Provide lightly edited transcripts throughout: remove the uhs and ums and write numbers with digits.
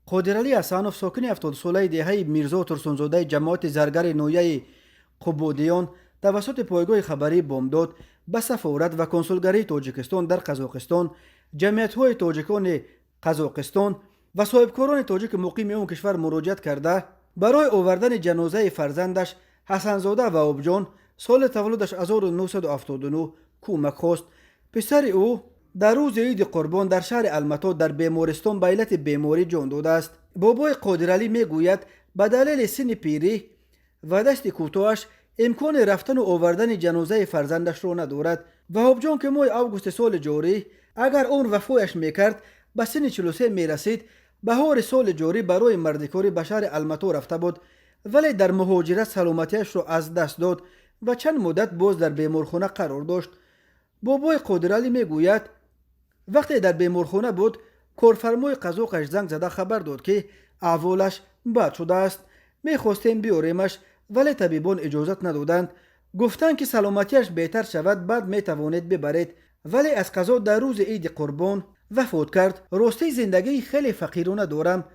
قادرعلی حسنوف ساکن 70 ساله دهه میرزا ترسونزاده جماعت زرگر نویه قبودیان توسط پایگاه خبری بامداد به سفارت و کنسولگری تاجیکستان در قزاقستان، جمعیت‌های تاجیکان قزاقستان و صاحبکاران تاجیک مقیم اون کشور مراجعت کرده برای آوردن جنازه فرزندش حسنزاده و آبجان سال تولدش 1979 کمک خواست. پسر او در روز عید قربان در شهر المتا در بیمارستان به علت بیماری جان داده است. بابای قادرعلی میگوید به دلیل سن پیری و دست کوتاهش امکان رفتن و آوردن جنازه فرزندش را ندارد و آبجان که ماه اوگوست سال جاری اگر اون وفایش میکرد به سن 43 میرسید. بهار سال جاری برای مردکاری به شهر المتا رفته بود ولی در مهاجرت سلامتیش را از دست داد و چند مدت باز در بیمارخانه قرار داشت. بابای قادرعلی میگوید وقتی در بیمارخانه بود کارفرمای قزاقش زنگ زده خبر داد که احوالش بد شده است. میخواستیم بیاریمش ولی طبیبان اجازت ندادند. گفتند که سلامتیش بهتر شود بعد میتوانید ببرید، ولی از قضا در روز عید قربان وفات کرد. راستی زندگی خیلی فقیرانه دارم،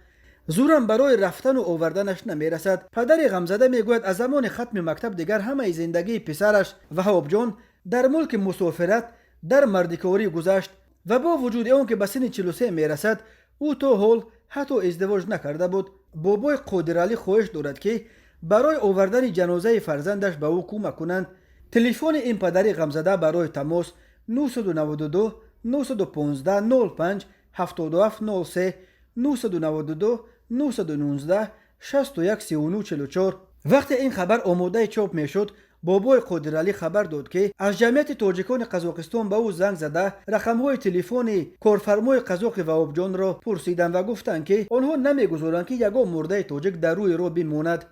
زورم برای رفتن و آوردنش نمیرسد. پدر غمزده میگوید از زمان ختم مکتب دیگر همه زندگی پسرش و آبجان در ملک مسافرت در مردکاری گذشت و با وجود اون که به سن 43 میرسد او تا حال حتی ازدواج نکرده بود. بابای قادرعلی خواهش دارد که برای آوردن جنازه فرزندش به او کمک کنند. تلفن این پدر غمزده برای تماس 992 915 05 7703 992 919 61 39 44. وقتی این خبر آماده چاپ میشد بابای قادرعلی خبر داد که از جمعیت تاجیکان قزاقستان به او زنگ زده رقم‌های تلفن کارفرمای قزاق و آبجان را پرسیدند و گفتند که آنها نمیگذارند که یگان مرده تاجیک در روی راه بماند.